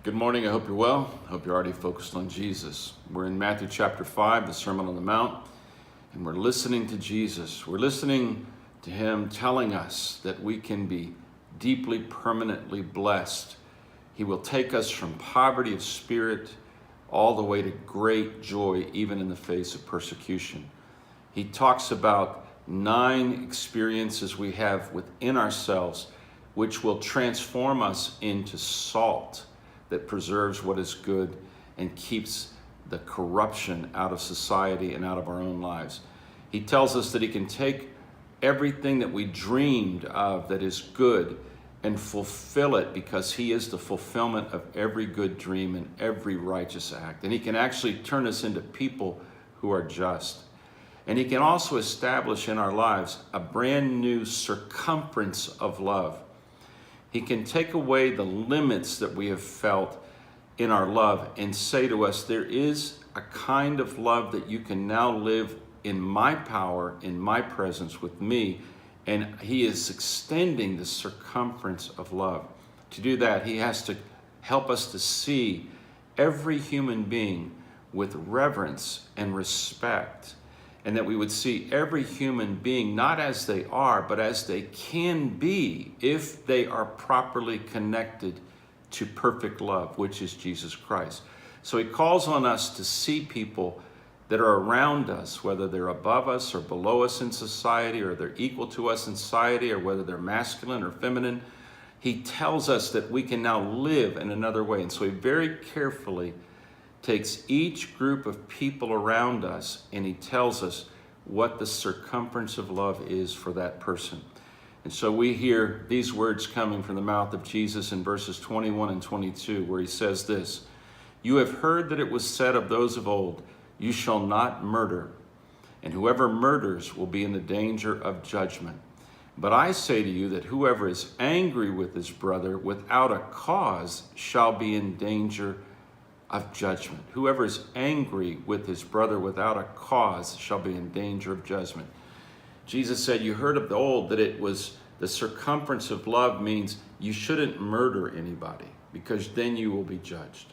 Good morning. I hope you're well. I hope you're already focused on Jesus. We're in Matthew chapter 5, the Sermon on the Mount, and we're listening to Jesus. We're listening to him telling us that we can be deeply, permanently blessed. He will take us from poverty of spirit all the way to great joy, even in the face of persecution. He talks about 9 experiences we have within ourselves, which will transform us into salt that preserves what is good and keeps the corruption out of society and out of our own lives. He tells us that he can take everything that we dreamed of that is good and fulfill it, because he is the fulfillment of every good dream and every righteous act. And he can actually turn us into people who are just. And he can also establish in our lives a brand new circumference of love. He can take away the limits that we have felt in our love and say to us, there is a kind of love that you can now live in my power, in my presence with me. And he is extending the circumference of love. To do that, he has to help us to see every human being with reverence and respect, and that we would see every human being not as they are, but as they can be if they are properly connected to perfect love, which is Jesus Christ. So he calls on us to see people that are around us, whether they're above us or below us in society, or they're equal to us in society, or whether they're masculine or feminine. He tells us that we can now live in another way. And so he very carefully takes each group of people around us and he tells us what the circumference of love is for that person. And so we hear these words coming from the mouth of Jesus in verses 21 and 22, where he says this: "You have heard that it was said of those of old, 'You shall not murder, and whoever murders will be in the danger of judgment.' But I say to you that whoever is angry with his brother without a cause shall be in danger of judgment." Whoever is angry with his brother without a cause shall be in danger of judgment. Jesus said, you heard of the old that it was the circumference of love means you shouldn't murder anybody, because then you will be judged.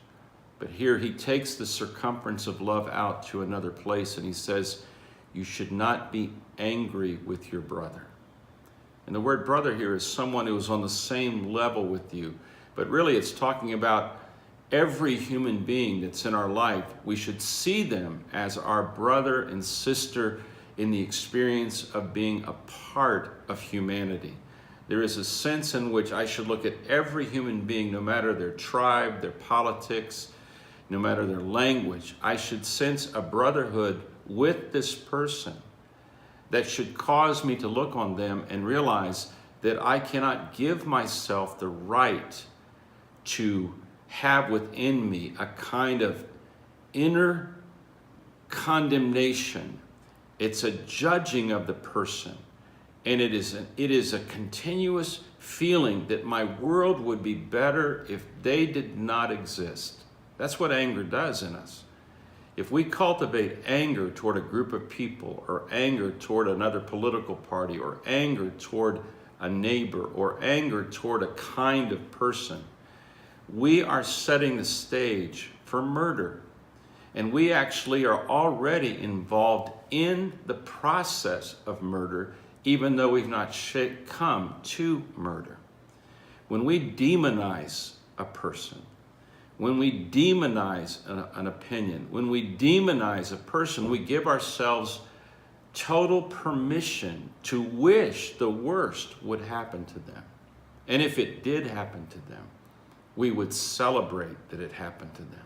But here he takes the circumference of love out to another place, and he says, you should not be angry with your brother. And the word brother here is someone who is on the same level with you. But really it's talking about every human being that's in our life. We should see them as our brother and sister in the experience of being a part of humanity. There is a sense in which I should look at every human being, no matter their tribe, their politics, no matter their language. I should sense a brotherhood with this person that should cause me to look on them and realize that I cannot give myself the right to have within me a kind of inner condemnation. It's a judging of the person. And it is a continuous feeling that my world would be better if they did not exist. That's what anger does in us. If we cultivate anger toward a group of people, or anger toward another political party, or anger toward a neighbor, or anger toward a kind of person, we are setting the stage for murder. And we actually are already involved in the process of murder, even though we've not come to murder. When we demonize a person, when we demonize an opinion, when we demonize a person, we give ourselves total permission to wish the worst would happen to them. And if it did happen to them, we would celebrate that it happened to them.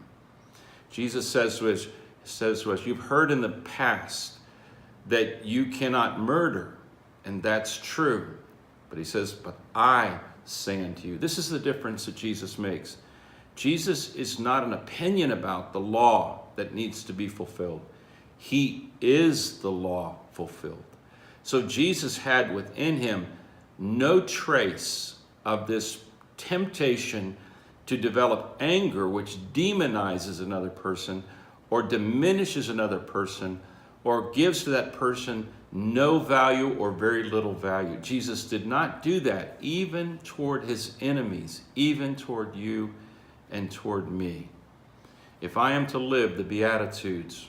Jesus says to us, you've heard in the past that you cannot murder, and that's true. But he says, but I say unto you. This is the difference that Jesus makes. Jesus is not an opinion about the law that needs to be fulfilled. He is the law fulfilled. So Jesus had within him no trace of this temptation to develop anger, which demonizes another person or diminishes another person or gives to that person no value or very little value. Jesus did not do that, even toward his enemies, even toward you and toward me. If I am to live the Beatitudes,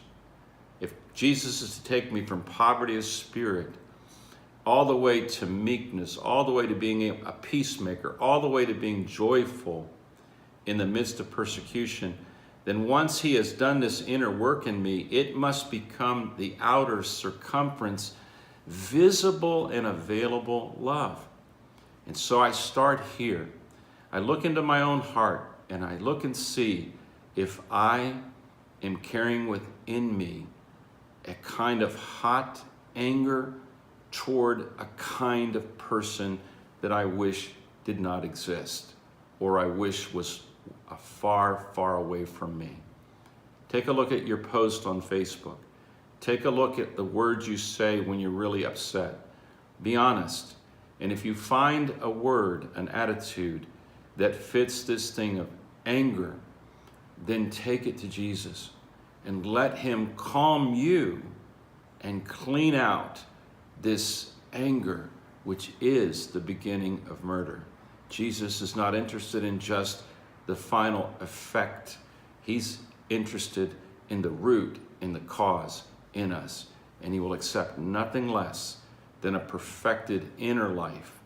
if Jesus is to take me from poverty of spirit all the way to meekness, all the way to being a peacemaker, all the way to being joyful in the midst of persecution, then once he has done this inner work in me, it must become the outer circumference, visible and available love. And so I start here. I look into my own heart and I look and see if I am carrying within me a kind of hot anger toward a kind of person that I wish did not exist, or I wish was far, far away from me. Take a look at your post on Facebook. Take a look at the words you say when you're really upset. Be honest. And if you find a word, an attitude that fits this thing of anger, then take it to Jesus and let him calm you and clean out this anger, which is the beginning of murder. Jesus is not interested in just the final effect. He's interested in the root, in the cause in us. And he will accept nothing less than a perfected inner life,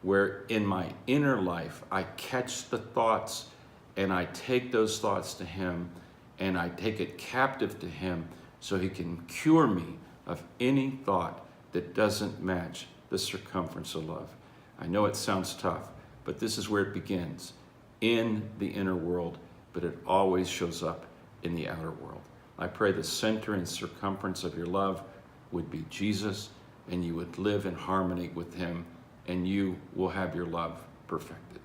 where in my inner life I catch the thoughts and I take those thoughts to him and I take it captive to him so he can cure me of any thought that doesn't match the circumference of love. I know it sounds tough, but this is where it begins, in the inner world, but it always shows up in the outer world. I pray the center and circumference of your love would be Jesus, and you would live in harmony with him, and you will have your love perfected.